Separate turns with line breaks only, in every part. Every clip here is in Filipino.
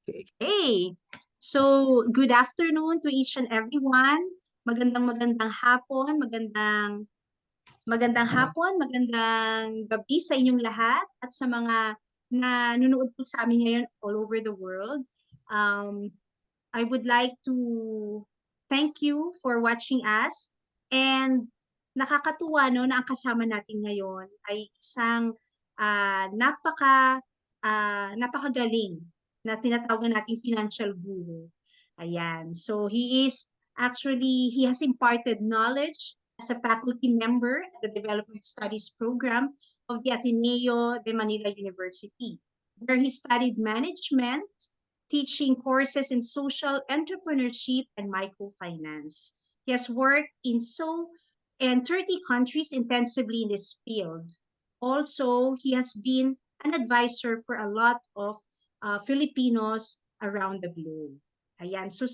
Okay.
Hey, so good afternoon to each and everyone. Magandang hapon, magandang gabi sa inyong lahat at sa mga nanonood po sa amin ngayon all over the world. Um, I would like to thank you for watching us and nakakatuwa no na ang kasama natin ngayon ay isang napakagaling na tinatawag nating financial guru. Ayan. So he has imparted knowledge as a faculty member at the Development Studies program of the Ateneo de Manila University, where he studied management, teaching courses in social entrepreneurship and microfinance. He has worked in 30 countries intensively in this field. Also, he has been an advisor for a lot of Filipinos around the globe. Ayan. So,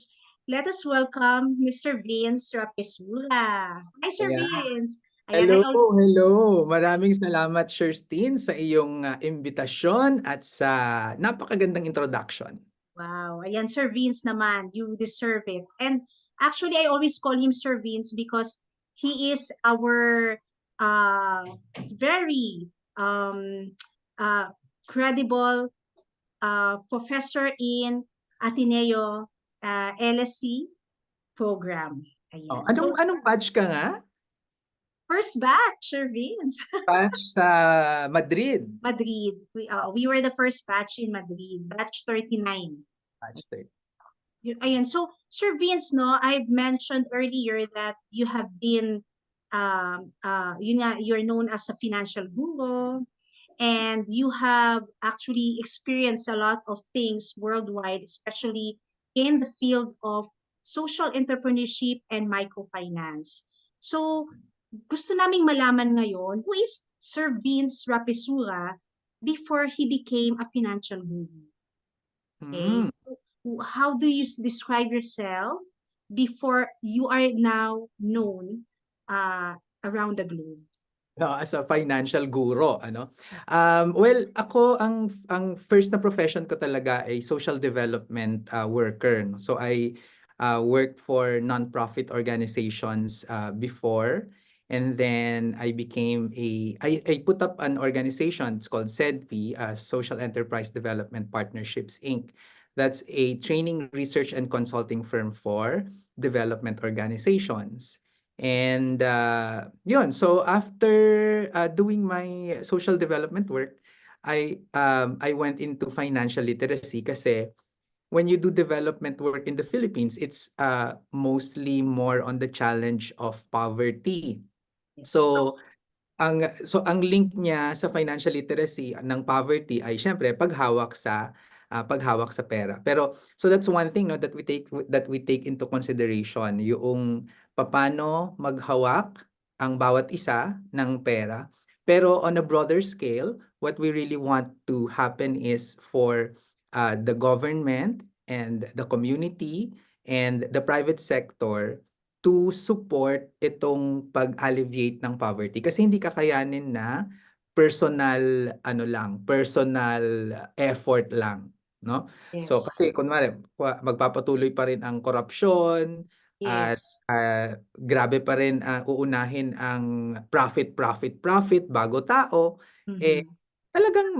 let us welcome Mr. Vince Rapisula. Hi, Sir
Ayan.
Vince. Ayan,
Hello, hello. Maraming salamat, Sherstine, sa iyong imbitasyon at sa napakagandang introduction.
Wow. Ayan, Sir Vince naman. You deserve it. And actually, I always call him Sir Vince because he is our very uh, credible professor in Ateneo LSC program.
Oh,
Ayan.
anong batch ka nga?
First batch, Sir Vince.
Batch sa Madrid.
Madrid. We were the first batch in Madrid, batch 39.
Batch 30.
Ayun. So, Sir Vince, no, I've mentioned earlier that you have been, you're known as a financial guru, and you have actually experienced a lot of things worldwide, especially in the field of social entrepreneurship and microfinance. So, gusto naming malaman ngayon, who is Sir Vince Rapisura before he became a financial guru? Okay.
Hmm.
How do you describe yourself before you are now known uh, around the globe?
No, as a financial guru, ano? Well, ako ang first na profession ko talaga ay social development worker, no? So I worked for non-profit organizations before, and then I put up an organization. It's called SEDP, Social Enterprise Development Partnerships Inc. That's a training, research, and consulting firm for development organizations. And yun, so after doing my social development work, I went into financial literacy kasi when you do development work in the Philippines, it's mostly more on the challenge of poverty. So ang link niya sa financial literacy ng poverty ay syempre paghawak sa pera. Pero so that's one thing, no, that we take into consideration, yung paano maghawak ang bawat isa ng pera. Pero on a broader scale, what we really want to happen is for the government and the community and the private sector to support itong pag-alleviate ng poverty kasi hindi kakayanin na personal effort lang, no? So
Yes.
kasi kunwari magpapatuloy pa rin ang korupsyon at
Yes.
grabe pa rin uunahin ang profit bago tao,
Mhm.
talagang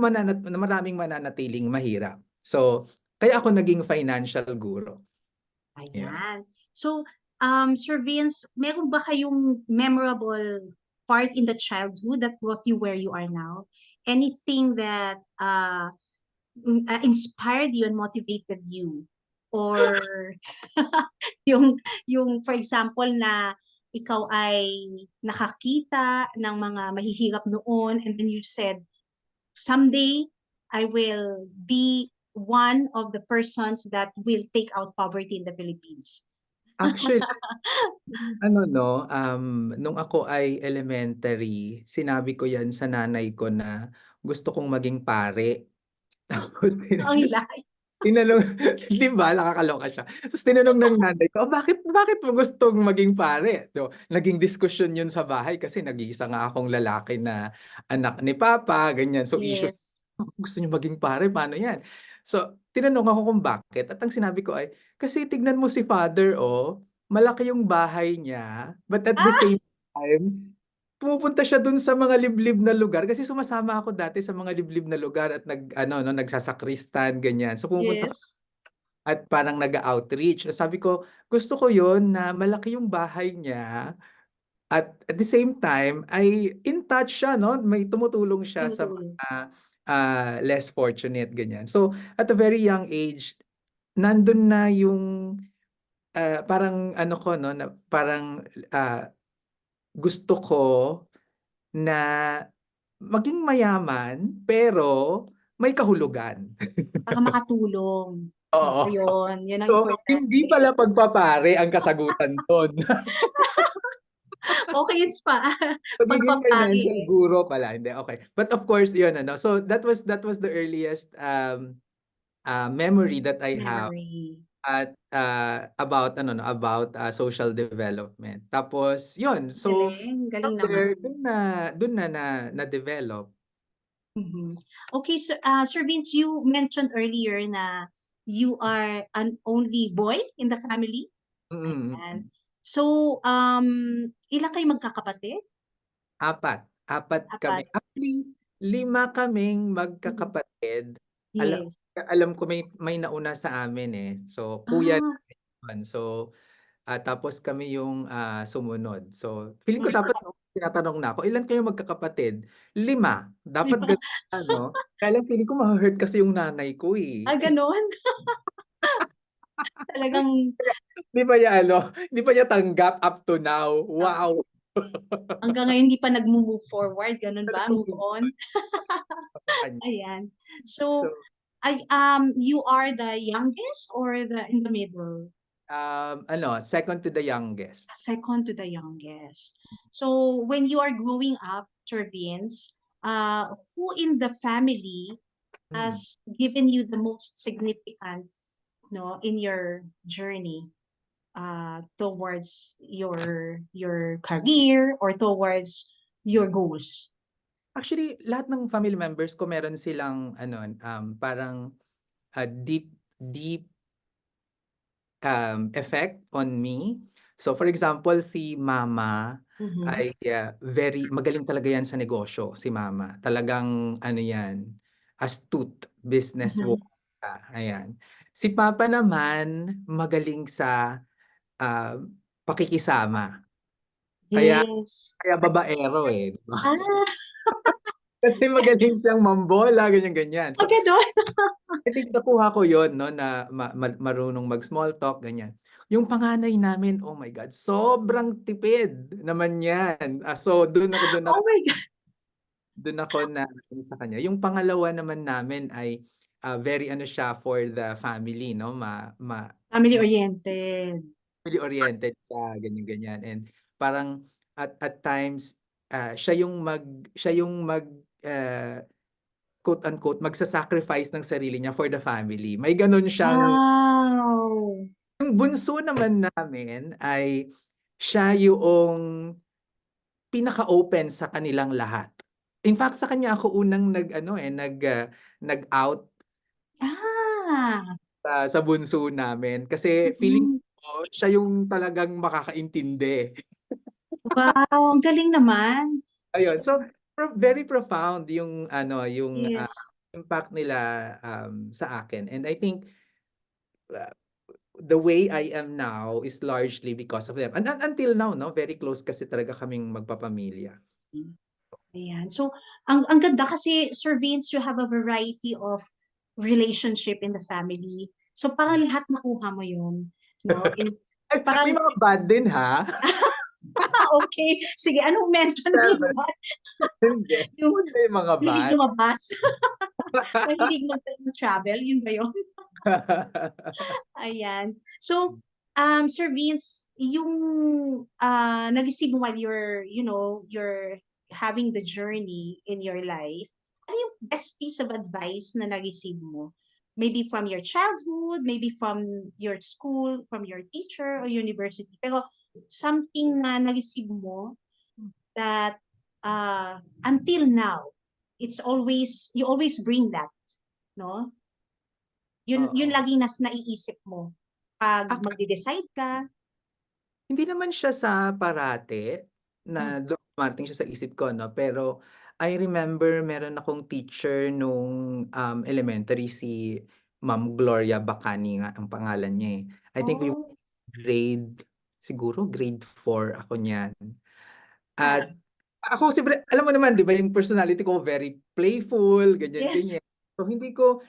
maraming mananatiling mahirap. So kaya ako naging financial guru. Yeah.
Ayan. So, Sir Vince, meron ba kayong memorable part in the childhood that brought you where you are now? Anything that inspired you and motivated you? Or yung for example na ikaw ay nakakita ng mga mahihirap noon and then you said, someday I will be one of the persons that will take out poverty in the Philippines.
Actually, ano 'no, nung ako ay elementary, sinabi ko 'yan sa nanay ko na gusto kong maging pare. Tapos
Ang layo.
tinanong 'di ba nakakaloka siya. Tapos tinanong ng nanay ko, "Oh, bakit mo gustong maging pare?" So, naging diskusyon 'yun sa bahay kasi nag-iisa nga akong lalaki na anak ni papa, ganyan. So, issues,
Yes.
"Gusto niyo maging pare, paano 'yan?" So, tinanong ako kung bakit at ang sinabi ko ay, "Kasi tignan mo si father, oh, malaki yung bahay niya, but at the
Ah,
same time, pumupunta siya dun sa mga liblib na lugar." Kasi sumasama ako dati sa mga liblib na lugar at nag-ano 'no, nagsasakristan, ganyan. So, pumupunta
yes.
at parang nag-outreach. Sabi ko, gusto ko yon na malaki yung bahay niya at the same time ay in touch siya, no? May tumutulong siya sa
Tumutulong.
mga less fortunate, ganyan. So, at a very young age, nandun na yung parang ano ko, no? Na parang gusto ko na maging mayaman pero may kahulugan.
Para makatulong.
Oo.
Ayun, yun ang
So,
importante.
hindi pala pagpapare ang kasagutan doon.
Okay, it's pa
Pagiging
pagpapari
financial
eh.
guro pala, hindi, okay. But of course, yun ano. So that was the earliest memory that I have
Memory.
at about ano no, about social development. Tapos yun, so
Galing,
from
galing naman.
there, dun na develop.
Mhm. Okay, so, Sir Vince, you mentioned earlier na you are an only boy in the family.
Mm,
And
mm.
so, ilan kayo magkakapatid?
Apat kami.
Apat.
Actually, 5 kaming
Mhm.
magkakapatid. Alam
Yes.
alam ko may nauna sa amin eh. So kuya
Ah,
namin. So tapos kami yung sumunod. So feeling ko
mm,
dapat no, tinatanong na ako, ilan kayo magkakapatid? 5. Dapat
5.
ganun na, no? Kaya lang feeling ko ma-hurt kasi yung nanay ko eh.
Ah, gano'n? Talagang
Hindi pa niya ano, hindi pa niya tanggap up to now.
ah,
Wow.
hanggang ngayon hindi pa nagmo-move forward, gano'n ba? Move on?
Sa kanya.
Ayan. So,
So,
you are the youngest or the in the middle?
ano, second to the youngest.
Second to the youngest. So, when you are growing up, Sir Vince, who in the family
Mm.
has given you the most significance, no, in your journey towards your career or towards your goals?
Actually, lahat ng family members ko meron silang ano, parang deep deep effect on me. So for example, si mama
Mhm.
ay very magaling talaga yan sa negosyo, si mama. Talagang ano yan, astute businesswoman.
Mhm.
Ayan. Si papa naman magaling sa ah, pakikisama. Kaya
Yes.
kaya babaero eh, 'di ba?
Ah,
Kasi magaling siyang mambola, ganyan-ganyan. So
gano'n.
I think nakuha ko yon, no, na marunong mag-small talk, ganyan. Yung panganay namin, oh my God, sobrang tipid naman yan. So
Oh my God,
dun ako na ano sa kanya. Yung pangalawa naman namin ay very ano siya for the family, no?
family oriented.
Family oriented siya, ganyan-ganyan. And parang at times siya yung mag uh, quote unquote magsa-sacrifice ng sarili niya for the family. May ganun siyang
Wow.
yung bunso naman namin ay siya yung pinaka-open sa kanilang lahat. In fact, sa kanya ako unang nag-ano nag-out
Ah,
sa bunso namin kasi feeling
mm.
ko siya yung talagang makakaintindi.
Wow, ang galing naman.
Ayun, so very profound yung ano, yung
Yes.
impact nila sa akin. And I think uh, the way I am now is largely because of them. And until now, no, very close kasi talaga kaming magpapamilya.
Ayan. So, ang ganda kasi, Sir Vince, you have a variety of relationship in the family. So, parang lahat makuha mo yun, no?
Ay, may
Parang,
mga bad din ha.
okay, sige, anong mention yung
Never.
ba?
Hindi.
Yung
May mga
mahilig
bad.
lumabas, mahilig mag-travel, yun ba yun? Ayan. So, Sir Vince, yung nag-receive mo while you're having the journey in your life, ano yung best piece of advice na nag-receive mo? Maybe from your childhood, maybe from your school, from your teacher or university. Pero something na nag-receive mo that until now, you always bring that, no? Yun
Oo.
laging naiisip mo 'pag
Ak
magde-decide ka?
Hindi naman siya sa parate
Hmm.
na dumarating siya sa isip ko 'no, pero I remember meron akong teacher nung, elementary, si Ma'am Gloria Bacani nga ang pangalan niya, eh. I think we
Oh,
grade siguro grade 4 ako niyan.
ah,
At ako siyempre alam mo naman 'di ba yung personality ko very playful, ganyan,
yes.
ganyan. So hindi ko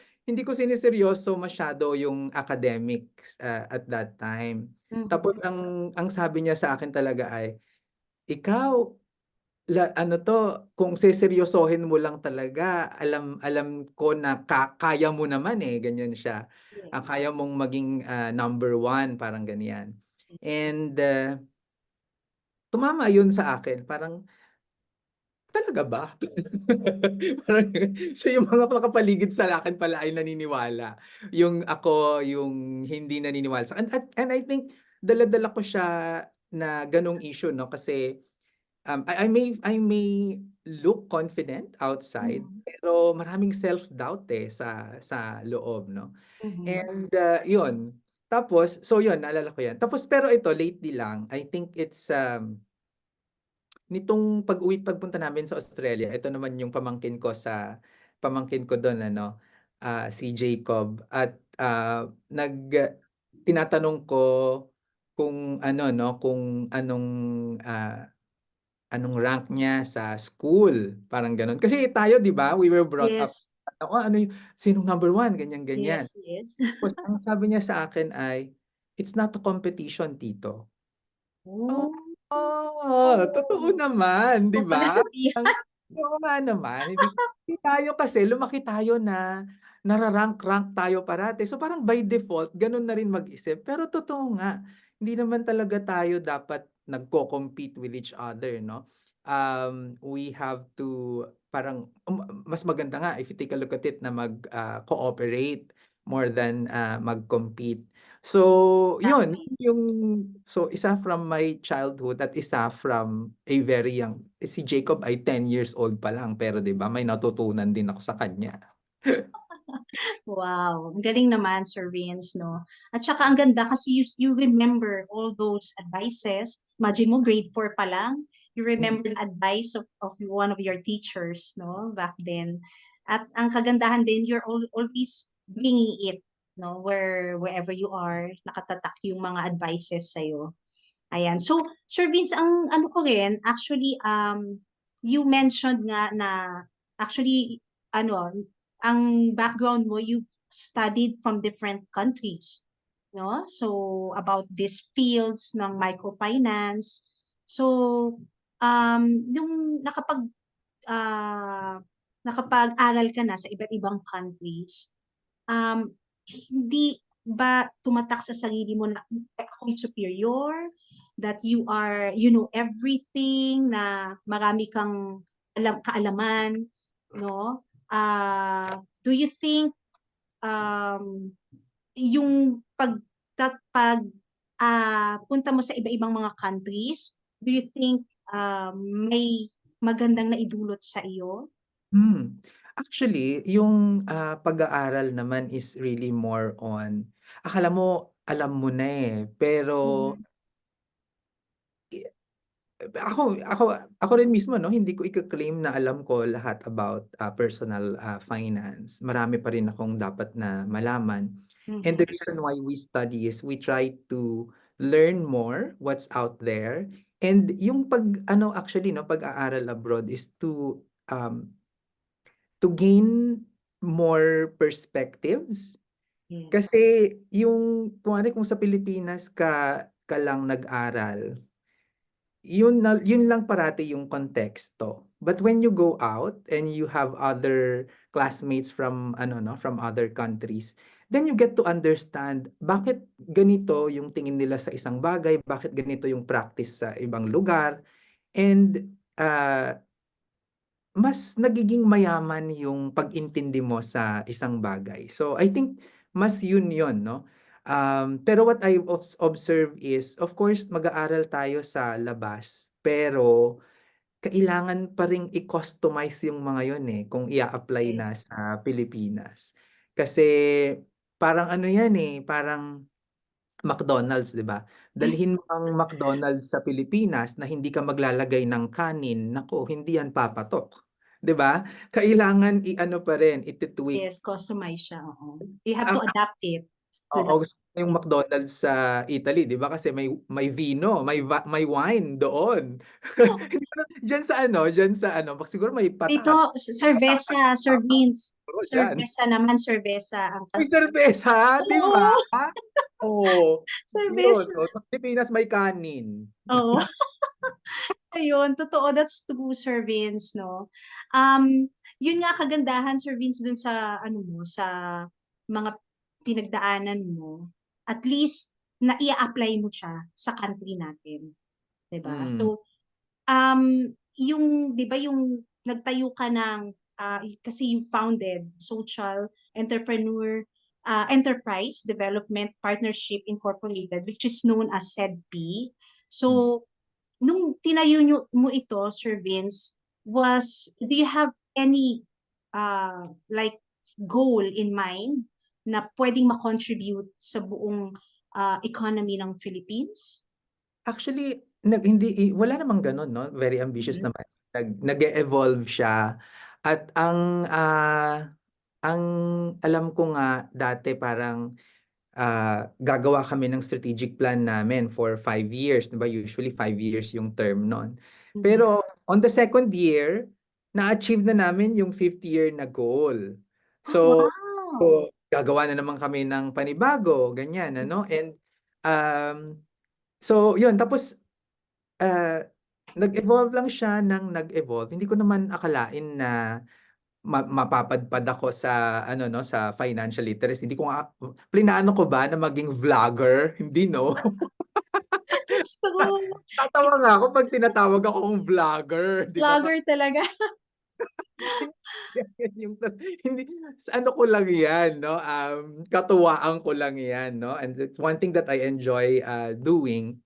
sinerseryoso masyado yung academics, at that time. Tapos
Mhm.
ang sabi niya sa akin talaga ay, "Ikaw ano 'to, kung seseryosohin mo lang talaga alam alam ko na kaya mo naman, eh." Ganyan siya.
Yes.
Kaya mong maging, number 1 parang ganyan. And, tumama yun sa akin parang talaga ba? Parang so yung mga nakapaligid sa akin pala ay naniniwala. Yung ako yung hindi naniniwala and I think dala-dala ko siya na ganong issue 'no, kasi, I may look confident outside,
Mhm.
pero maraming self-doubt, eh, sa loob 'no.
Mhm.
And, yun. Tapos so yun naalala ko yan. Tapos pero ito lately lang, I think it's, nitong pagpunta namin sa Australia, ito naman yung pamangkin ko dun ano, si Jacob at, tinatanong ko kung ano 'no, kung anong rank niya sa school, parang gano'n. Kasi tayo 'di ba, we were brought up,
Yes.
ano yung sinong number 1 ganyan, ganyan.
Yes, yes.
Tapos ang sabi niya sa akin ay, "It's not a competition, tito."
Oh,
Totoo
oh.
naman, 'di
Ikaw pa
ba?
nasabihan.
Oo nga naman, hindi tayo kasi lumaki tayo na nara-rank-rank tayo parati. So, parang by default gano'n na rin mag-isip. Pero totoo nga, hindi naman talaga tayo dapat nagko-compete with each other 'no. We have to parang mas maganda nga if you take a look at it na cooperate more than, mag-compete. So, yun
Exactly.
yung isa from my childhood at isa from a very young si Jacob ay 10 years old pa lang pero 'di ba may natutunan din ako sa kanya.
Wow, ang galing naman Sir Vince 'no. At saka ang ganda kasi you remember all those advices. Imagine mo grade 4 pa lang, you
Mm,
remember the advice of one of your teachers 'no, back then. At ang kagandahan din you're always bringing it 'no, wherever you are, nakatatak yung mga advices sa'yo. Ayan. So, Sir Vince, ang ano ko rin, actually, you mentioned nga na actually, ano, ang background mo, you studied from different countries, no? So, about these fields ng microfinance. So, nung ah, nakapag-aral ka na sa iba't ibang countries, hindi ba tumatak sa sarili mo na ako'y superior, that you know everything, na marami kang kaalaman, no? Do you think um, yung punta mo sa iba-ibang mga countries, do you think may magandang naidulot sa iyo?
hmm. Actually yung, pag-aaral naman is really more on akala mo alam mo na, eh, pero
Mhm.
ako ako rin mismo 'no, hindi ko ika-claim na alam ko lahat about, personal, finance. Marami pa rin akong dapat na malaman. And the
Mhm.
reason why we study is we try to learn more what's out there. And yung pag-ano actually 'no, pag-aaral abroad is to gain more perspectives.
Yes.
Kasi yung kunwari kung sa Pilipinas ka lang nag-aral, yun lang parati yung konteksto. But when you go out and you have other classmates from ano 'no, from other countries, then you get to understand bakit ganito yung tingin nila sa isang bagay, bakit ganito yung practice sa ibang lugar. And, mas nagiging mayaman yung pag-intindi mo sa isang bagay. So, I think mas yun 'no. Pero what I observe is, of course, mag-aaral tayo sa labas, pero kailangan pa ring i-customize yung mga yun, eh, kung ia-apply na
Yes.
sa Pilipinas. Kasi parang ano yan eh, parang McDonald's, 'di ba? Dalhin mo ang McDonald's sa Pilipinas na hindi ka maglalagay ng kanin, naku, hindi yan papatok, 'di ba? Kailangan i-ano pa rin, iti-tweak.
Yes, customize siya, oo. You have to
Ang
adapt it to
oo,
the
gusto ko yung McDonald's sa Italy, 'di ba? Kasi may vino, may wine doon. Diyan sa ano, siguro may
dito,
patatas.
cerveza, Sir Vince.
Siguro diyan.
Cerveza naman, cerveza ang
May serbesa, 'di
oo,
ba? Oo. Yun,
cerveza.
oh, sa Pilipinas may kanin.
Oo. Ayun, totoo, that's true, Sir Vince, no? Yun nga kagandahan, Sir Vince, dun sa ano mo, sa mga pinagdaanan mo, at least na i-apply mo siya sa country natin, 'di ba?
Mm.
So, yung 'di ba yung nagtayo ka ng kasi you founded social entrepreneur enterprise development partnership incorporated, which is known as SEDP.
Mm.
So nung tinayo mo ito, Sir Vince, do you have any like goal in mind na pwedeng ma-contribute sa buong economy ng Philippines?
Actually, wala namang gano'n 'no, very ambitious
Mhm.
naman. Nag-e-evolve siya at ang alam ko nga dati parang, gagawa kami ng strategic plan namin for 5 years, 'di ba, usually 5 years yung term nun.
Mhm.
Pero on the second year, na-achieve na namin yung fifth year na goal.
Oh,
So
wow!
so gagawa na naman kami ng panibago, ganyan ano, and, um, so yun tapos Ah, nag-evolve lang siya ng nag-evolve. Hindi ko naman akalain na mapapadpad ako sa ano 'no, sa financial literacy. Hindi ko nga plinano ko ba na maging vlogger? Hindi 'no?
That's true.
Tatawa nga ako 'pag tinatawag akong vlogger, 'di ba?
Vlogger talaga.
Yung hindi sa ano ko lang 'yan 'no, katuwaan ko lang 'yan 'no, and it's one thing that I enjoy, doing.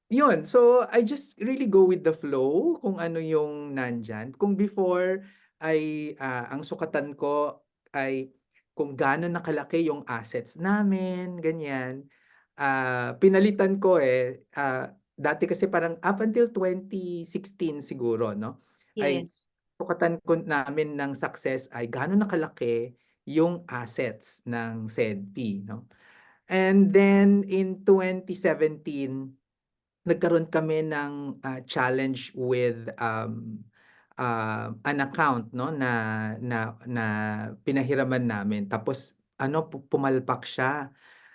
Yun. So, I just really go with the flow kung ano yung nandyan. Kung before ay, ang sukatan ko ay kung gaano na kalaki yung assets namin, ganyan. Pinalitan ko dati kasi parang up until 2016 siguro 'no, ay
Yes.
sukatan ko namin ng success ay gaano na kalaki yung assets ng SEDP 'no. And then in 2017 nagkaroon kami ng, challenge with, an account 'no na na pinahiraman namin tapos ano pumalpak siya.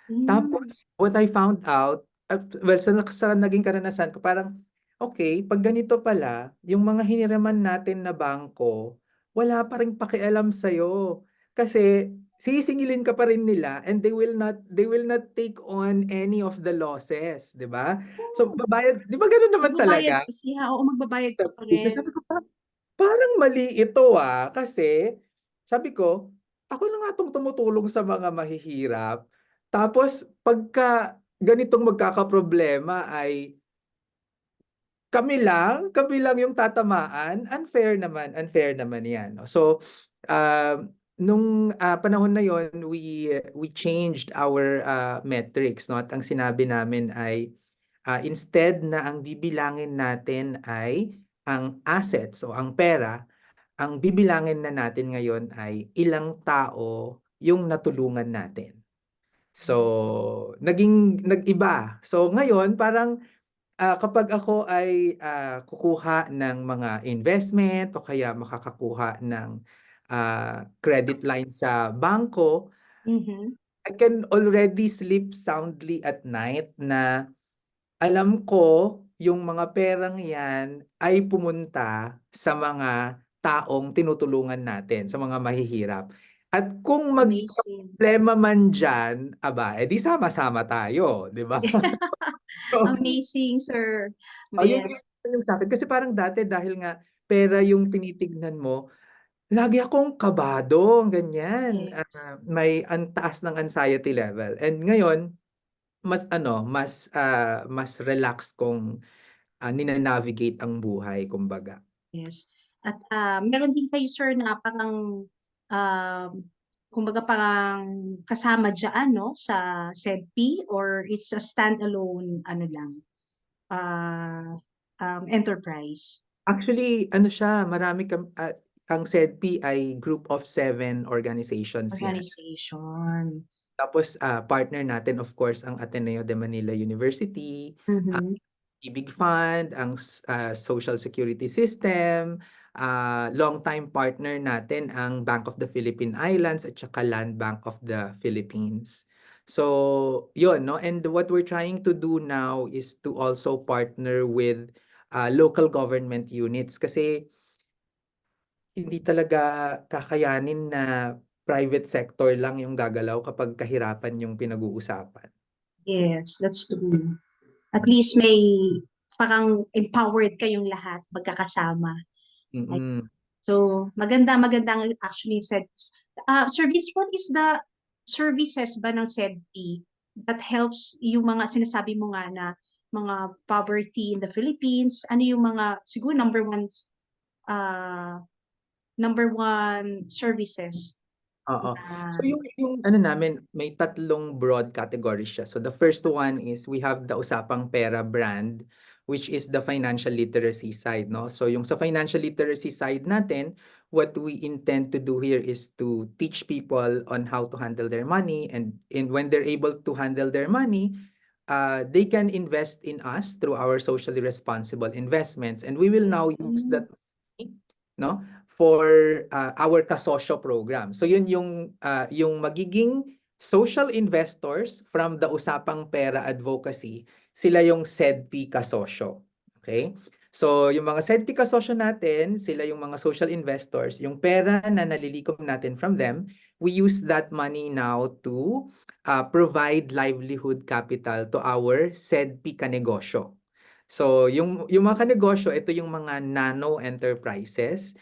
Hmm.
Tapos what I found out well sa naging karanasan ko parang, okey 'pag ganito pala yung mga hiniraman natin na bangko, wala pa ring pakialam sa'yo. Kasi sisingilin ka pa rin nila and they will not take on any of the losses, 'di ba? So
Oh,
babayad 'di ba gano'n naman
magbabayad
talaga
pa siya, oo, magbabayad
sa
ka pa
business?
rin.
Sabi ko parang mali ito, kasi sabi ko, ako na nga 'tong tumutulong sa mga mahihirap, tapos pagka ganitong magkakaproblema ay kami lang yung tatamaan, unfair naman 'yan 'no. So, nung, panahon na yon we changed our, metrics 'no at ang sinabi namin ay, instead na ang bibilangin natin ay ang assets o ang pera, ang bibilangin na natin ngayon ay ilang tao yung natulungan natin. So, nag-iba. So, ngayon parang, kapag ako ay, kukuha ng mga investment o kaya makakakuha ng, credit line sa bangko,
Mhm.
I can already sleep soundly at night na alam ko yung mga perang 'yan ay pumunta sa mga taong tinutulungan natin, sa mga mahihirap. At kung
Amazing.
magkaproblema man diyan, aba, eh, di sama-sama tayo, 'di ba?
Amazing, Sir
Yun
Vince.
yung sa'kin kasi parang dati dahil nga pera yung tinitignan mo, lagi akong kabado, ganyan.
Yes.
May ang taas ng anxiety level and ngayon mas ano, mas relaxed kong nina-navigate ang buhay kumbaga.
Yes. At meron din kayo, sir, na parang um, kumbaga parang kasama diyan, no, sa SEDP, or it's a standalone ano lang, ah, enterprise?
Actually, ano siya, ang SEDP ay group of 7 organizations yan.
Organization.
Tapos partner natin of course ang Ateneo de Manila University, ang
Mhm.
Ibig Fund, ang Social Security System, long-time partner natin ang Bank of the Philippine Islands at saka Land Bank of the Philippines. So, yun, no? And what we're trying to do now is to also partner with local government units kasi hindi talaga kakayanin na private sector lang yung gagalaw kapag kahirapan yung pinag-uusapan.
Yes, that's true. At least may parang empowered kayong lahat magkakasama. Ay,
Mm-mm.
so, magandang actually said. Service, what is the services ba ng SEDP that helps yung mga sinasabi mo nga na mga poverty in the Philippines? Ano yung mga, siguro uh, number one services
Oo.
na,
So yung ano namin, may tatlong broad categories siya. So the first one is we have the Usapang Pera brand, which is the financial literacy side, no? So yung sa financial literacy side natin, what we intend to do here is to teach people on how to handle their money, and when they're able to handle their money, they can invest in us through our socially responsible investments, and we will now use
mm,
that money, no, for our kasosyo program. So yun yung magiging social investors from the Usapang Pera Advocacy, sila yung SEDP kasosyo. Okay? So yung mga SEDP kasosyo natin, sila yung mga social investors, yung pera na nalilikom natin from them, we use that money now to provide livelihood capital to our SEDP kanegosyo. So, yung mga kanegosyo, ito yung mga nano enterprises,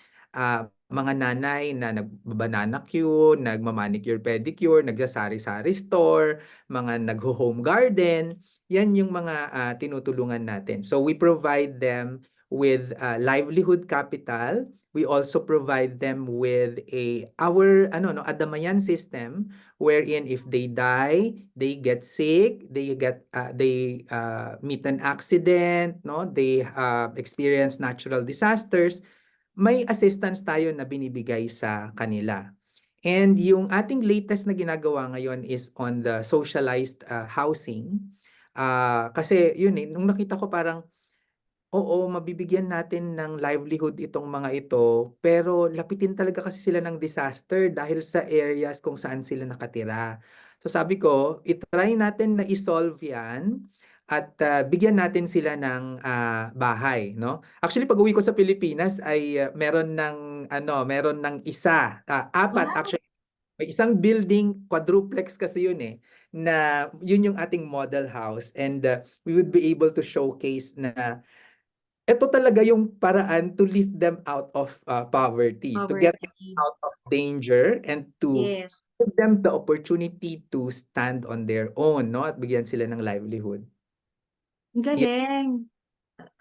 mga nanay na nagbabanana queue, nagmamanicure pedicure, nagsasari-sari store, mga nagho-home garden, yan yung mga tinutulungan natin. So, we provide them with livelihood capital. We also provide them with our ano no Adamayan system, wherein if they die, they get sick, they meet an accident, no, they experience natural disasters, may assistance tayo na binibigay sa kanila. And yung ating latest na ginagawa ngayon is on the socialized housing. Kasi yun nung nakita ko parang oo, mabibigyan natin ng livelihood itong mga ito, pero lapitin talaga kasi sila ng disaster dahil sa areas kung saan sila nakatira. So sabi ko, itry natin na isolve yan at bigyan natin sila ng bahay, no? Actually, pag-uwi ko sa Pilipinas ay meron ng apat
wow,
actually. May isang building, quadruplex kasi yun na yun yung ating model house, and we would be able to showcase na ito talaga yung paraan to lift them out of poverty, to get them
poverty.
out of danger, and to
Yes.
give them the opportunity to stand on their own, no? At bigyan sila ng livelihood.
Ang
Yan.
galing.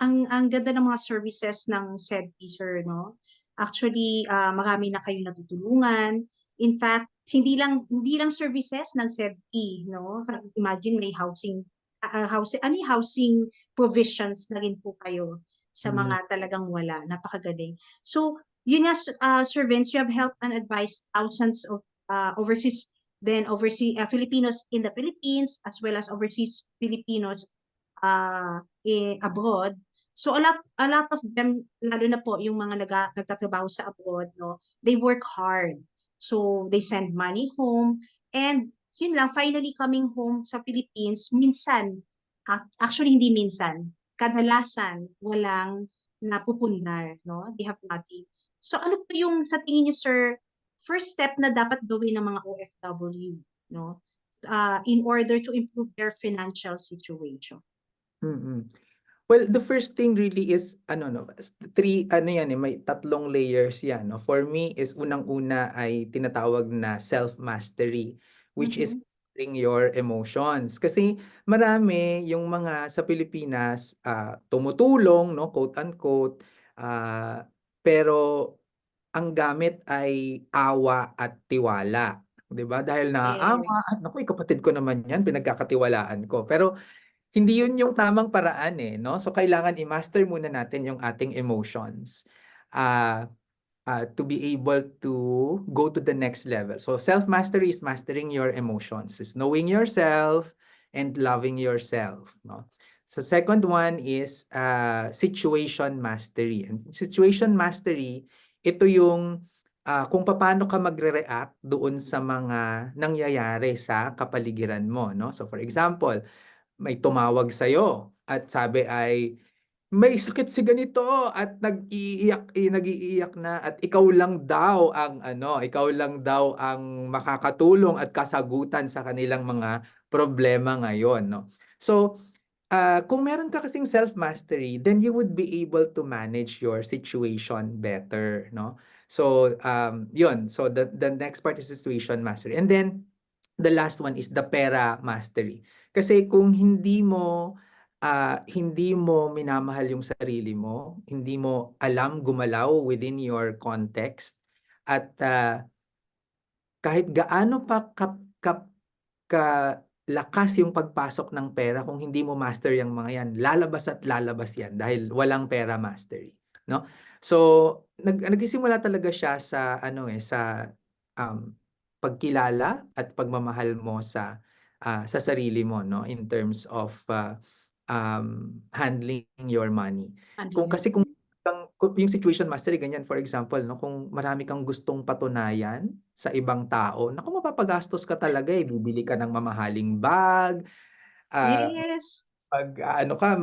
Ang ganda ng mga services ng SEDP, sir, no? Actually, marami na kayong natutulungan. In fact, hindi lang services ng SEDP, no? Imagine may housing provisions na rin po kayo sa
Mm,
mga talagang wala. Napakagaling. So, yun nga, Sir Vince, you have helped and advised thousands of overseas Filipinos in the Philippines, as well as overseas Filipinos abroad. So a lot of them, lalo na po yung mga nagtatrabaho sa abroad, no, they work hard. So they send money home, and yun lang, finally coming home sa Philippines, minsan, actually hindi minsan, kadalasan walang napupundar, no? They have nothing. So ano po yung sa tingin niyo, sir, first step na dapat gawin ng mga OFW, no? In order to improve their financial situation.
mm. Well, the first thing really is three may tatlong layers yan, no. For me is unang-una ay tinatawag na self-mastery, which is
Mhm.
mastering your emotions. Kasi marami yung mga sa Pilipinas tumutulong, no, quote unquote, pero ang gamit ay awa at tiwala, 'di ba? Dahil naaama
Yes.
at naku, kapatid ko naman 'yan, pinagkakatiwalaan ko. Pero hindi 'yun yung tamang paraan, eh, 'no? So kailangan i-master muna natin yung ating emotions. Ah to be able to go to the next level. So self-mastery is mastering your emotions, is knowing yourself and loving yourself, no? So second one is situation mastery. And situation mastery, ito yung kung paano ka magre-react doon sa mga nangyayari sa kapaligiran mo, no? So for example, may tumawag sa'yo at sabi ay, "May sakit si ganito," at nag-iiyak na at ikaw lang daw ang ano, ikaw lang daw ang makakatulong at kasagutan sa kanilang mga problema ngayon, no? So, kung meron ka kasing self-mastery, then you would be able to manage your situation better, no? So, yun. So, the next part is situation mastery. And then, the last one is the pera mastery. Kasi kung hindi mo minamahal yung sarili mo, hindi mo alam gumalaw within your context, at kahit gaano pa kalakas yung pagpasok ng pera, kung hindi mo master yang mga yan, lalabas at lalabas yan dahil walang pera mastery, no? So, nagsisimula talaga siya sa ano eh, sa um, pagkilala at pagmamahal mo sa sarili mo, no, in terms of handling your money.
Handling
Kung
your
kasi
money.
kung yung situation mastery ganyan, for example, no, kung marami kang gustong patunayan sa ibang tao, naku, mapapagastos ka talaga, eh. Bibili ka ng mamahaling bag, ah,
Yes.
ano ka,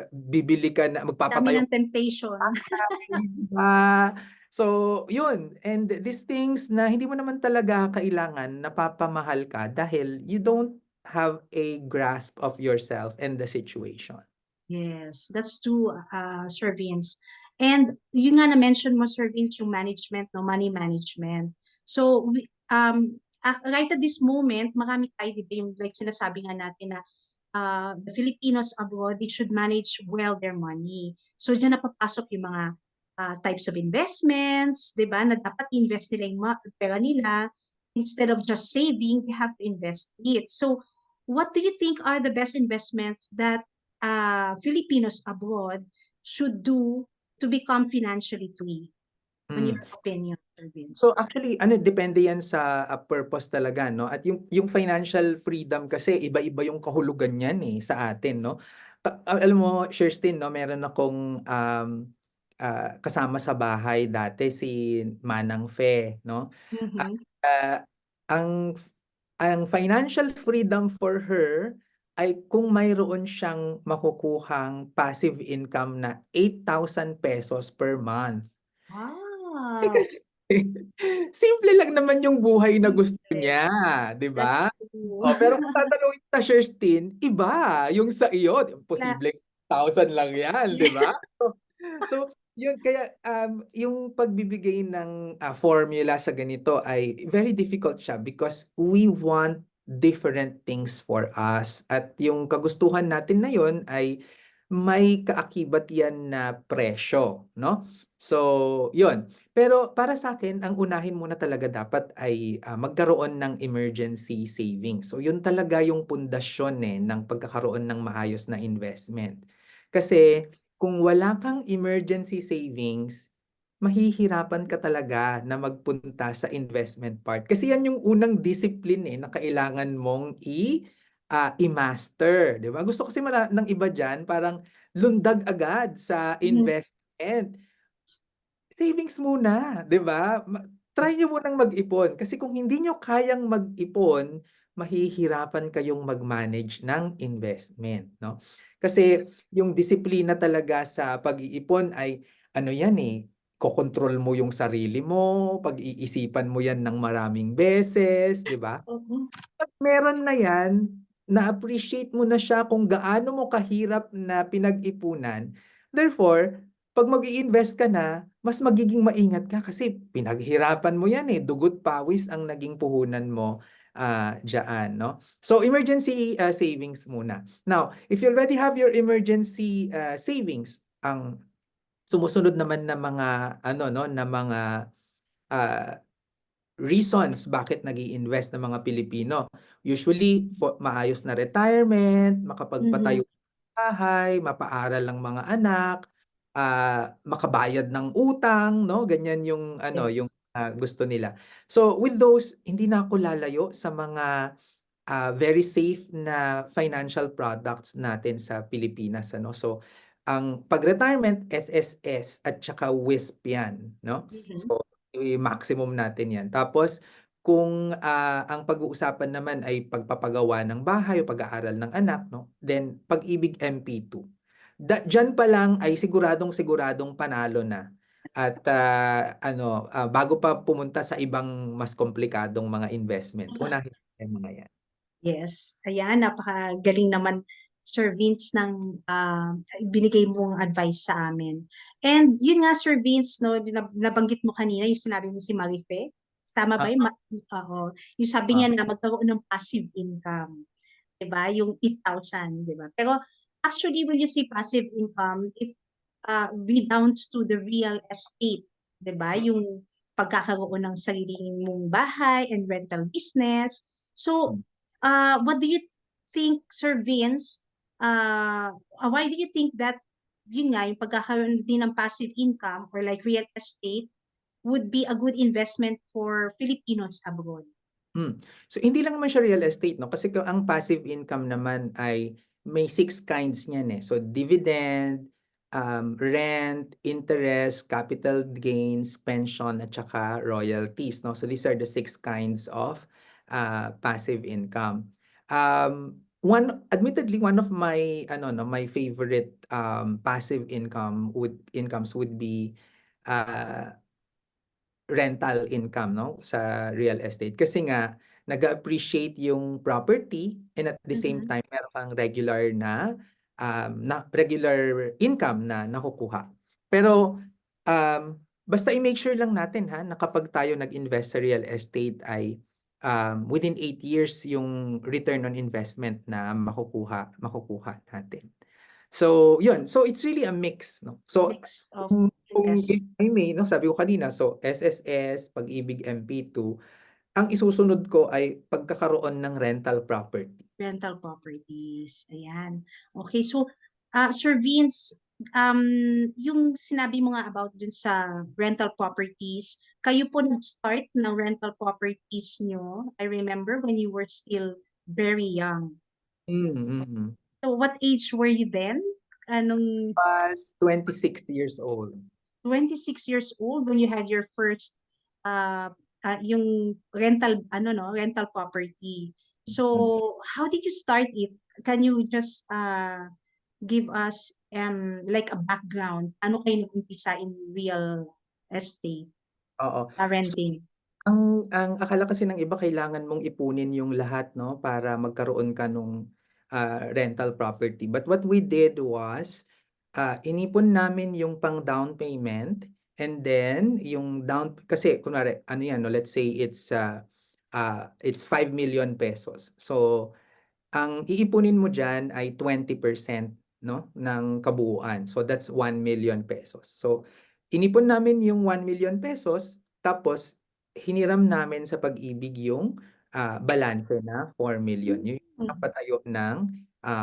bibili ka na
Dami
magpapatayo
ng temptation.
ka. So, yun. And these things na hindi mo naman talaga kailangan, napapamahal ka dahil you don't have a grasp of yourself and the situation.
Yes, that's true, Sir Vince. And yun nga na-mention mo, Sir Vince, yung management, no, money management. So, right at this moment, marami tayo, di ba, yung like sinasabi nga natin na the Filipinos abroad, they should manage well their money. So, dyan napapasok yung mga types of investments, di ba, na dapat invest nila yung pera nila. Instead of just saving, they have to invest it. So, what do you think are the best investments that Filipinos abroad should do to become financially free, on
Hmm.
your opinion, Sir Vince?
So actually ano, depende yan sa purpose talaga, 'no, at yung financial freedom kasi iba-iba yung kahulugan niyan, eh, sa atin, 'no. Alam mo, Sherstin, 'no, meron akong kasama sa bahay dati, si Manang Fe, 'no. At
Mm-hmm.
ang ang financial freedom for her ay kung mayroon siyang makukuhang passive income na 8,000 pesos per month. Eh,
Wow.
kasi simple lang naman yung buhay na gusto
Simple.
niya, 'di ba?
That's true.
Oh, pero kung tatanungin kita, Sherstin, iba yung sa iyo,
Na,
posibleng 1,000 lang 'yan, 'di ba? So, yun kaya yung pagbibigay ng formula sa ganito ay very difficult siya because we want different things for us, at yung kagustuhan natin na yun ay may kaakibat yan na presyo, no? So, yun. Pero para sa akin, ang unahin muna talaga dapat ay magkaroon ng emergency savings. So, yun talaga yung pundasyon, eh, ng pagkakaroon ng maayos na investment. Kasi kung wala kang emergency savings, mahihirapan ka talaga na magpunta sa investment part. Kasi yan yung unang discipline, eh, na kailangan mong i-master, 'di ba? Gusto kasi ng iba diyan parang lundag agad sa
Mhm.
investment. Savings muna, 'di ba? Try niyo munang mag-ipon kasi kung hindi niyo kayang mag-ipon, mahihirapan kayong mag-manage ng investment, 'no? Kasi yung disiplina talaga sa pag-iipon ay ano 'yan, eh, kokontrol mo yung sarili mo, pag-iisipan mo 'yan ng maraming beses, 'di ba?
Oo.
Pag meron na 'yan, na-appreciate mo na siya kung gaano mo kahirap na pinag-ipunan. Therefore, 'pag mag-i-invest ka na, mas magiging maingat ka kasi pinaghirapan mo 'yan, eh, dugo't pawis ang naging puhunan mo, diyaan, 'no? So, emergency, savings muna. Now, if you already have your emergency, savings, ang sumusunod naman na mga ano, 'no, na mga, ah reasons bakit nag-i-invest ng mga Pilipino. Usually, maayos na retirement, makapagpatayo
Mhm.
ng bahay, mapaaral ng mga anak, makabayad ng utang, no? Ganyan yung ano, yung
Yes.
gusto nila. So with those, hindi na ako lalayo sa mga very safe na financial products natin sa Pilipinas, ano. So ang pag-retirement, SSS at saka WISP yan, no?
Mhm.
So maximum natin yan. Tapos kung ang pag-uusapan naman ay pagpapagawa ng bahay o pag-aaral ng anak, no? Then Pag-ibig MP2. Diyan pa lang ay siguradong panalo na. At bago pa pumunta sa ibang mas komplikadong mga investment, unahin yung mga yan.
Yes, ayan, napakagaling naman, Sir Vince, ng binigay mong advice sa amin. And yun nga, Sir Vince, no, nabanggit mo kanina, yung sinabi mo si Marife. Tama ba
Ah,
yun? Oo. Yung sabi
ah,
niya na magkaroon ng passive income. 'Di ba? Yung 8,000, 'di ba? Pero actually, when you say passive income, it redounds to the real estate, 'di ba? Yung pagkakaroon ng sariling mong bahay and rental business. So,
mm.
what do you think, Sir Vince? Why do you think that yun nga, yung pagkakaroon din ng passive income or like real estate would be a good investment for Filipinos abroad?
So hindi lang naman siya real estate, no? Kasi ang passive income naman ay may six kinds niyan eh. So dividend, rent, interest, capital gains, pension at saka royalties, no? So these are the six kinds of passive income. Admittedly, one of my my favorite passive incomes would be uh, rental income, no, sa real estate. Kasi nga nag-appreciate yung property, and at the same
Mhm.
time meron kang regular income na nakukuha. Pero basta i-make sure lang natin ha na kapag tayo nag-invest sa real estate ay within 8 years yung return on investment na makukuha natin. So, yun. So, it's really a mix, no? So,
Mix of
kung
investment.
if I may, no, sabi ko kanina, so SSS, Pag-ibig MP2, ang isusunod ko ay pagkakaroon ng rental property.
Rental properties. Ayan. Okay, so Sir Vince, yung sinabi mo nga about dun sa rental properties, kayo po nag-start ng rental properties nyo. I remember when you were still very young.
Mm.
So what age were you then? Anong
Was 26 years old.
26 years old when you had your first uh, yung rental property.
Mm.
So how did you start it? Can you just give us like a background? Ano kayo nag-umpisa in real estate,
Oo. So,
renting?
ang akala kasi ng iba kailangan mong ipunin yung lahat, no, para magkaroon ka nung rental property. But what we did was inipon namin yung pang down payment, and then yung down kasi kunwari ano yan, no, let's say it's 5 million pesos. So ang iipunin mo diyan ay 20%, no, ng kabuuan. So that's 1 million pesos. So inipon namin yung 1 million pesos, tapos hiniram namin sa Pag-ibig yung balanse na 4 million. Yun yung
Mm.
napatayo ng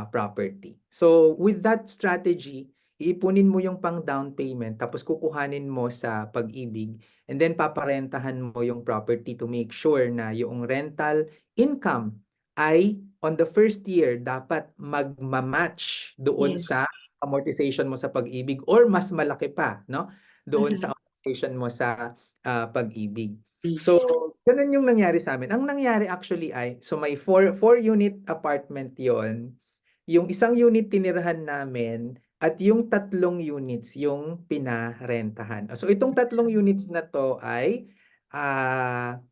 property. So with that strategy, iipunin mo yung pang down payment, tapos kukuhanin mo sa Pag-ibig, and then paparentahan mo yung property to make sure na yung rental income ay on the first year dapat magma-match doon
Yes.
sa amortization mo sa Pag-ibig, or mas malaki pa, no? Doon
Mhm.
sa amortization mo sa Pag-ibig. So, ganun yung nangyari sa amin. Ang nangyari actually ay, so may four unit apartment yon. Yung isang unit tinirahan namin, at yung 3 units yung pinarentahan. So, itong 3 units na to ay ah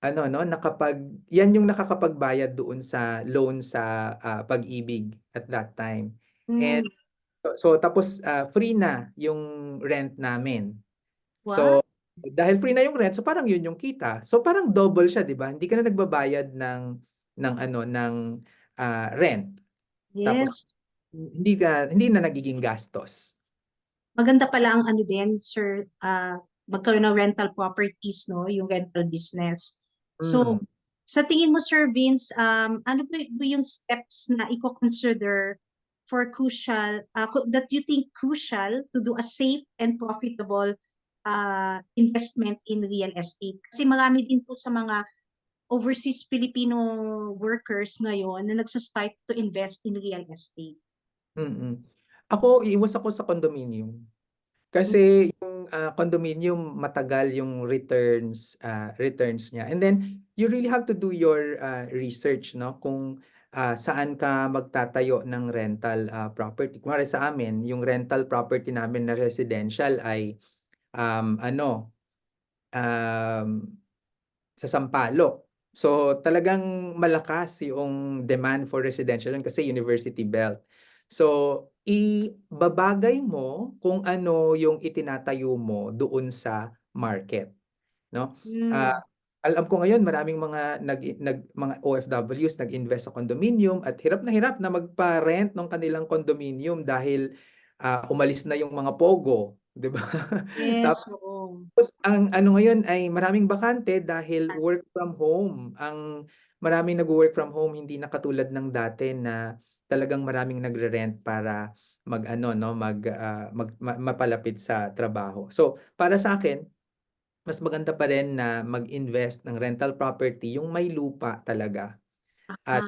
yan yung nakakapagbayad doon sa loan sa Pag-ibig at that time. And
Mm.
tapos free na yung rent namin.
Wow.
So dahil free na yung rent, so parang yun yung kita. So parang double siya, 'di ba? Hindi ka na nagbabayad ng rent. Tapos
Yes.
hindi na nagiging gastos.
Maganda pala ang ano din, Sir magkaroon ng rental properties, no? Yung rental business.
Mm.
So, sa tingin mo, Sir Vince, ano ba yung steps na i-consider for crucial, that you think crucial to do a safe and profitable investment in real estate? Kasi marami din po sa mga overseas Filipino workers ngayon na nagsa-start to invest in real estate.
Mm. Ako, iiwas ako sa condominium. Kasi yung condominium, matagal yung returns niya. And then, you really have to do your research, no? Kung saan ka magtatayo ng rental property. Kunwari sa amin, yung rental property namin na residential ay ano, um, sa Sampaloc. So talagang malakas yung demand for residential yun kasi university belt. So ibabagay mo kung ano yung itinatayo mo doon sa market, no? Ah,
Mm.
alam ko ngayon maraming mga mga OFWs nag-invest sa condominium at hirap na magpa-rent ng kanilang condominium dahil umalis na yung mga pogo, 'di ba?
Yes,
Tapos
oo.
ang ano ngayon ay maraming bakante dahil work from home. Ang maraming nagwo-work from home, hindi na katulad ng dati na talagang maraming nagre-rent para mag-ano 'no, mapalapit sa trabaho. So, para sa akin, mas maganda pa rin na mag-invest ng rental property yung may lupa talaga. At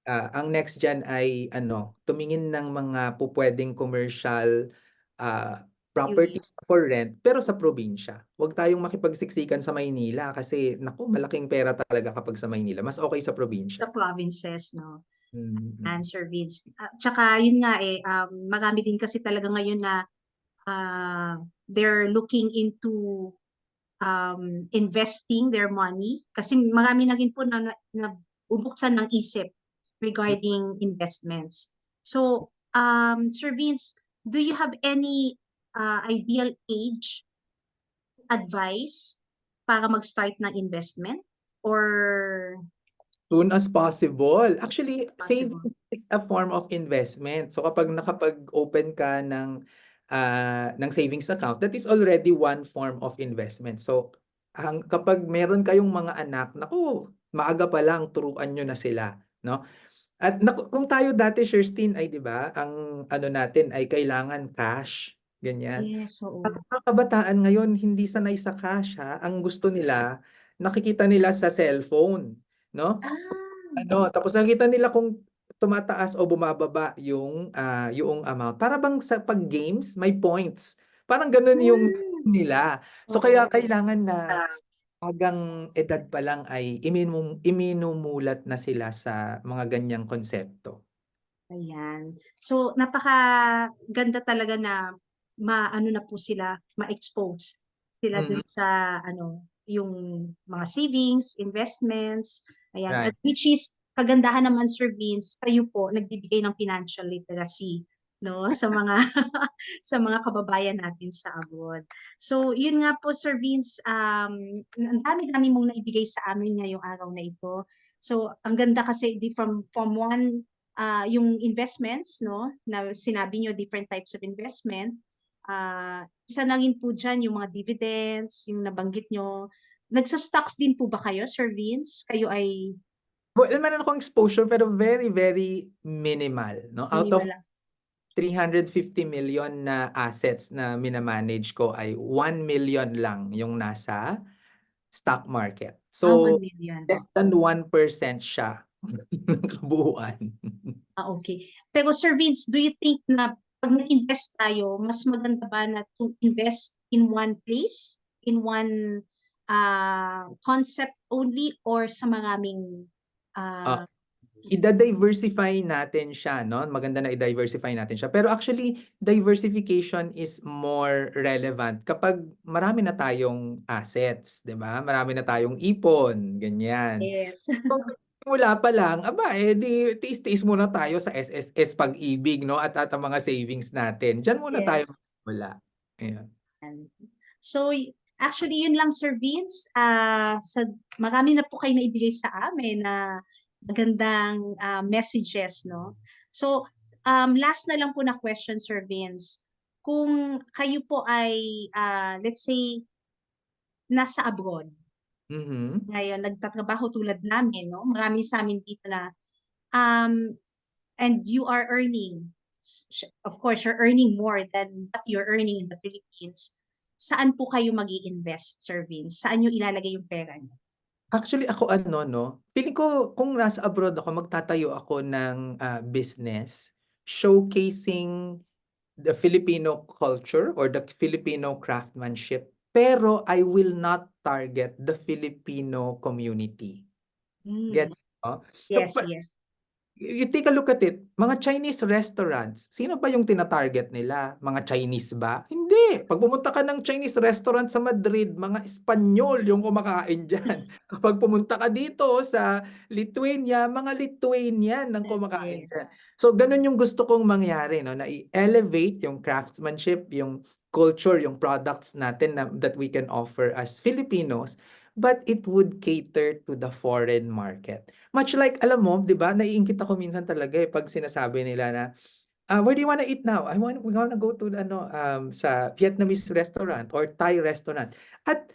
Ah,
ang next diyan ay ano, tumingin ng mga pupuwedeng commercial
unit.
properties for rent pero sa probinsya. Huwag tayong makipagsiksikan sa Maynila kasi naku, malaking pera talaga kapag sa Maynila. Mas okey sa
Sa
probinsya.
provinces, no?
Mm.
Answer, Vince. Tsaka yun nga eh, marami din kasi talaga ngayon na they're looking into investing their money kasi marami na rin po na bubuksan ng isip regarding investments. So, Sir Vince, do you have any ideal age advice para mag-start ng investment or
Soon as possible. Actually,
possible?
savings is a form of investment. So kapag nakapag-open ka ng savings account, that is already one form of investment. So kapag meron kayong mga anak, naku, maaga pa lang turuan niyo na sila, no? At naku, kung tayo dati, Sherstin, ay 'di ba, ang ano natin ay kailangan cash, ganyan.
Yes,
Ang
oo.
mga kabataan ngayon hindi sanay sa cash, ha. Ang gusto nila, nakikita nila sa cellphone, 'no?
Ah,
Ano, tapos nakikita nila kung tumataas o bumababa yung amount. Para bang sa pag-games may points. Parang gano'n yung
hmm,
nila. So kaya
oo.
kailangan na sa maagang edad pa lang ay iminumulat na sila sa mga ganyang konsepto.
Ayan. So, napakaganda talaga na maano na po sila, ma-expose sila
Mm,
dun sa ano, yung mga savings, investments, ayan.
right.
At which is, kagandahan naman, Sir Vince, kayo po nagbibigay ng financial literacy, no, sa mga sa mga kababayan natin sa abroad. So, yun nga po, Sir Vince, ang dami-dami mong naibigay sa amin ngayong araw na ito. So, ang ganda kasi from one yung investments, no, na sinabi nyo, different types of investment. Isa na rin po dyan yung mga dividends, yung nabanggit nyo. Nagsa-stocks din po ba kayo, Sir Vince? Kayo ay
Well, meron akong exposure pero very, very minimal, 'no? Out of
minimal lang.
350 million na assets na mina-manage ko ay 1 million lang yung nasa stock market.
1
So,
million.
less than 1% siya ng kabuuan.
Okay. Pero Sir Vince, do you think na pag nag-invest tayo, mas maganda ba na to invest in one place, in one concept only, or sa maraming
Ah,
uh,
ida-diversify natin siya 'no, maganda na i-diversify natin siya. Pero actually, diversification is more relevant kapag marami na tayong assets, 'di ba? Marami na tayong ipon, ganyan.
yes.
Kung simula pa lang, aba, eh, di tiis-tiis muna tayo sa SSS Pag-ibig 'no, at ang mga savings natin. Diyan muna tayo
Yes.
magsimula, ayan.
So, actually, yun lang, Sir Vince. Marami na po kayo naibigay sa amin na magandang messages, no? So, last na lang po na question, Sir Vince. kung kayo po ay, let's say, nasa abroad,
Mhm.
ngayon nagtatrabaho tulad namin 'no, marami sa'min dito na, um, and you are earning, of course, you're earning more than what you're earning in the Philippines. Saan po kayo mag-i-invest, Sir Vince? Saan niyo ilalagay yung pera niyo?
Actually ako ano 'no, feeling ko kung nasa abroad ako magtatayo ako ng, business showcasing the Filipino culture or the Filipino craftsmanship, pero I will not target the Filipino community.
Hmm,
Gets mo? So,
yes, yes.
you take a look at it, mga Chinese restaurants, sino ba yung tina-target nila? Mga Chinese ba? Hindi. Pag pumunta ka ng Chinese restaurant sa Madrid, mga Espanyol yung kumakain diyan. Kapag pumunta ka dito sa Lithuania, mga Lithuanian ang kumakain
Yes.
diyan. So ganun yung gusto kong mangyari 'no, na i-elevate yung craftsmanship, yung culture, yung products natin na that we can offer as Filipinos, but it would cater to the foreign market. Much like alam mo, 'di ba, naiinggit ako minsan talaga, eh, 'pag sinasabi nila na, "Where do you wanna eat now?" We wanna go to ano, sa Vietnamese restaurant or Thai restaurant." At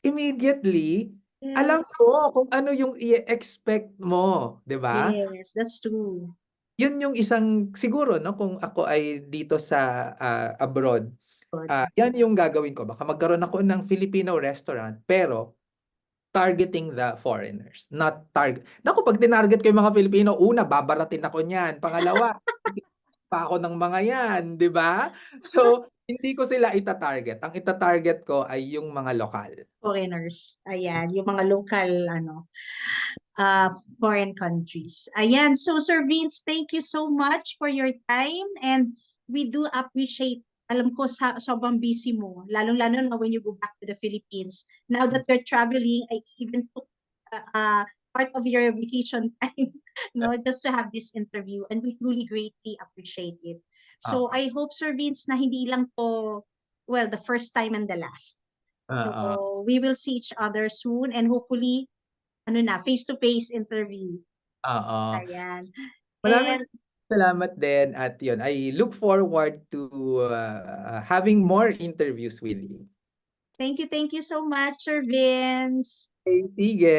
immediately, alam
Yes.
ko kung ano yung i-expect mo, 'di ba?
Yes, that's true.
Yun yung isang siguro 'no, kung ako ay dito sa, abroad,
Good.
yan yung gagawin ko. Baka magkaroon ako ng Filipino restaurant, pero targeting the foreigners, not naku 'pag tinarget ko yung mga Pilipino, una babaratin ako niyan, pangalawa pa ako ng mga 'yan, 'di ba? So, hindi ko sila ita-target, ang ita-target ko ay yung mga lokal.
Foreigners, ayan, yung mga local ano, uh, foreign countries. Ayan, so Sir Vince, thank you so much for your time and we do appreciate, alam ko sobrang busy mo, lalong-lalo na when you go back to the Philippines. Now that you're traveling, I even took part of your vacation time, no, just to have this interview and we truly greatly appreciate it. So
Oo,
I hope, Sir Vince, na hindi lang to, well, the first time and the last.
oo,
So we will see each other soon and hopefully ano na, face-to-face interview.
oo.
Ayan.
Maraming
And
salamat din at yun, I look forward to, having more interviews with you.
thank you so much, Sir Vince.
Okey, sige.